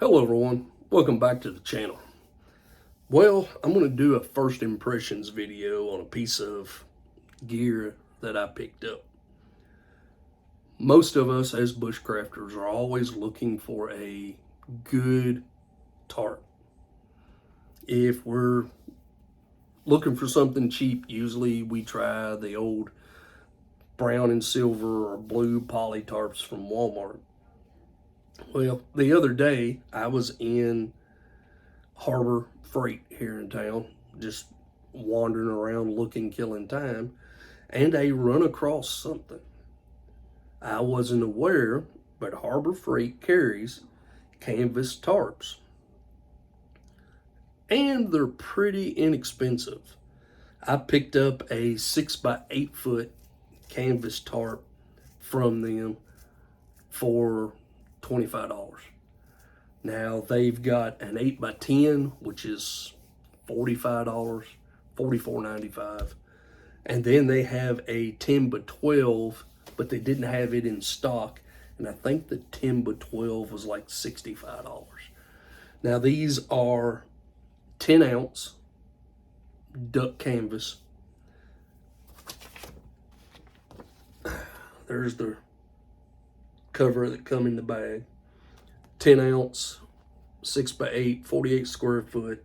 Hello everyone, welcome back to the channel. Well, I'm going to do a first impressions video on a piece of gear that I picked up. Most of us as bushcrafters are always looking for a good tarp. If we're looking for something cheap, usually we try the old brown and silver or blue poly tarps from Walmart. Well, the other day I was in Harbor Freight here in town, just wandering around looking, killing time, and I run across something. I wasn't aware, but Harbor Freight carries canvas tarps. And they're pretty inexpensive. I picked up a 6x8 foot canvas tarp from them for $25. Now they've got an 8x10, which is $45, $44.95. And then they have a 10x12, but they didn't have it in stock. And I think the 10x12 was like $65. Now these are 10-ounce duck canvas. There's the cover that come in the bag. 10-ounce, 6x8, 48 square foot.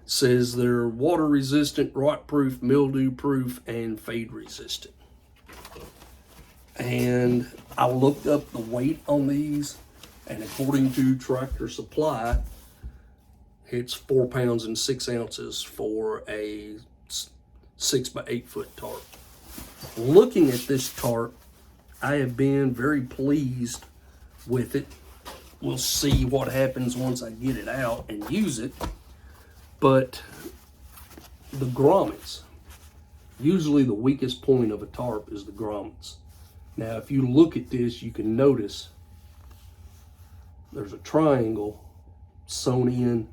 Says they're water resistant, rot proof, mildew proof, and fade resistant. And I looked up the weight on these, and according to Tractor Supply, it's 4 pounds and 6 ounces for a 6x8 foot tarp. Looking at this tarp, I have been very pleased with it. We'll see what happens once I get it out and use it. But the grommets, usually the weakest point of a tarp is the grommets. Now, if you look at this, you can notice there's a triangle sewn in,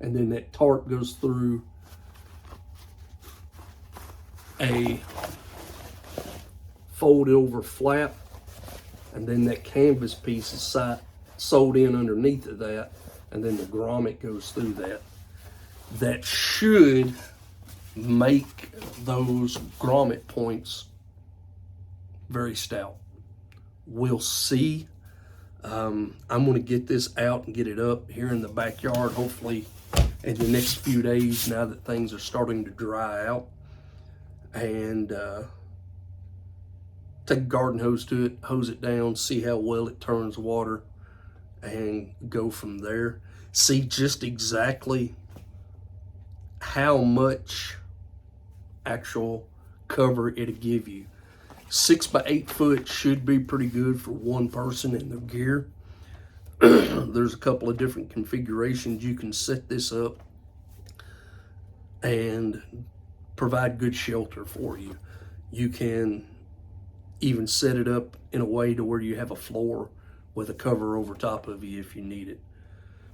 and then that tarp goes through a fold over flap, and then that canvas piece is sewed in underneath of that, and then the grommet goes through that. That should make those grommet points very stout. We'll see. I'm going to get this out and get it up here in the backyard, hopefully in the next few days, now that things are starting to dry out. And take a garden hose to it, hose it down, see how well it turns water, and go from there. See just exactly how much actual cover it'll give you. 6x8 foot should be pretty good for one person in their gear. There's a couple of different configurations you can set this up and provide good shelter for you. You can even set it up in a way to where you have a floor with a cover over top of you if you need it.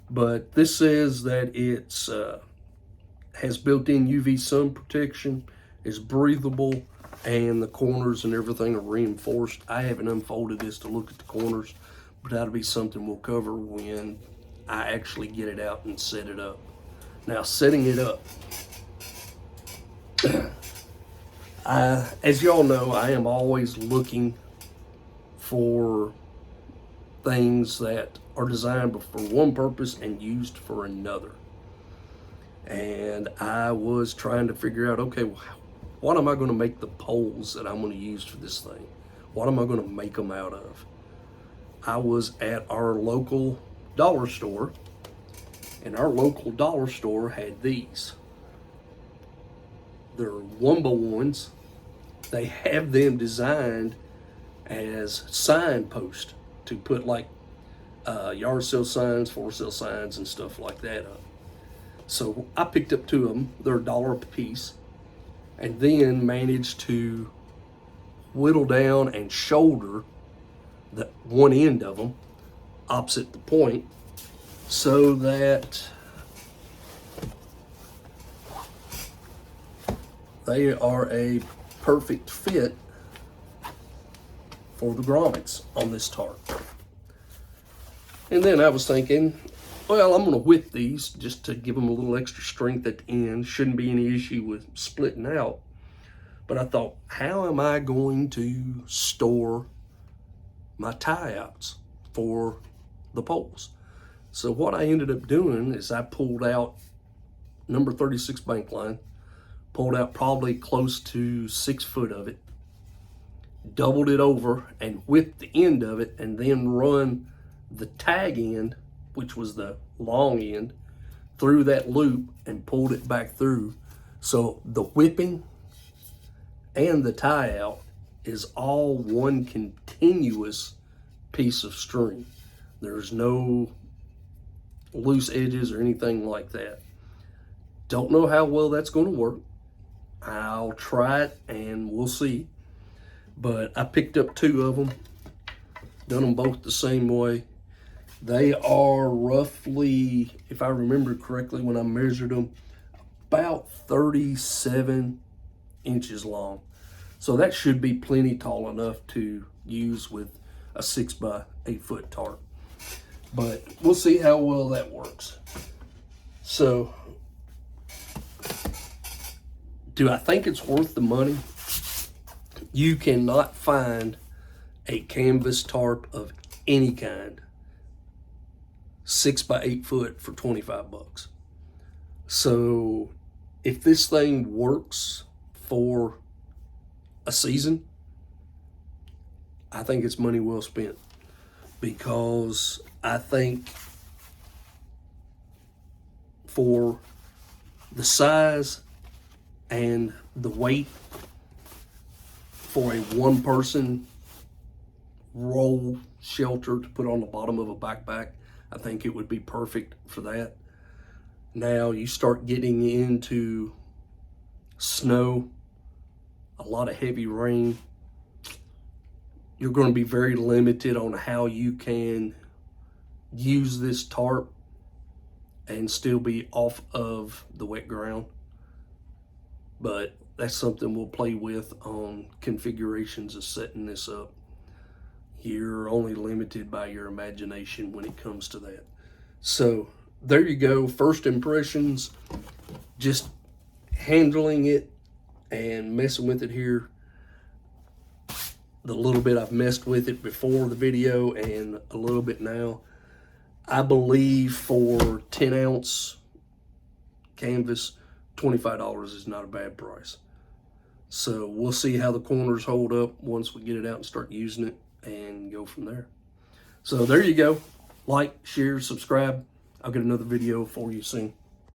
But this says that it's has built-in UV sun protection, is breathable, and the corners and everything are reinforced. I haven't unfolded this to look at the corners, but that'll be something we'll cover when I actually get it out and set it up. Now, setting it up, as y'all know, I am always looking for things that are designed for one purpose and used for another. And I was trying to figure out, okay, what am I going to make the poles that I'm going to use for this thing? What am I going to make them out of? I was at our local dollar store, and our local dollar store had these. They're 1x1s. They have them designed as signposts to put like yard sale signs, for sale signs, and stuff like that up. So I picked up 2 of them. They're $1 a piece, and then managed to whittle down and shoulder the one end of them opposite the point so that they are a perfect fit for the grommets on this tarp. And then I was thinking, well, I'm going to whip these just to give them a little extra strength at the end. Shouldn't be any issue with splitting out. But I thought, how am I going to store my tie outs for the poles? So what I ended up doing is I pulled out number 36 bank line, pulled out probably close to 6 foot of it, doubled it over and whipped the end of it, and then run the tag end, which was the long end, through that loop and pulled it back through. So the whipping and the tie out is all one continuous piece of string. There's no loose edges or anything like that. Don't know how well that's going to work. I'll try it and we'll see. But I picked up 2 of them, done them both the same way. They are roughly, if I remember correctly when I measured them, about 37 inches long. So that should be plenty tall enough to use with a 6 by 8 foot tarp. But we'll see how well that works. So, do I think it's worth the money? You cannot find a canvas tarp of any kind 6 by 8 foot for 25 bucks. So if this thing works for a season, I think it's money well spent, because I think for the size and the weight for a 1-person roll shelter to put on the bottom of a backpack, I think it would be perfect for that. Now you start getting into snow, a lot of heavy rain, you're going to be very limited on how you can use this tarp and still be off of the wet ground. But that's something we'll play with on configurations of setting this up. You're only limited by your imagination when it comes to that. So there you go, first impressions, just handling it and messing with it here. The little bit I've messed with it before the video and a little bit now. I believe for 10 ounce canvas, $25 is not a bad price. So we'll see how the corners hold up once we get it out and start using it, and go from there. So there you go. Like, share, subscribe. I'll get another video for you soon.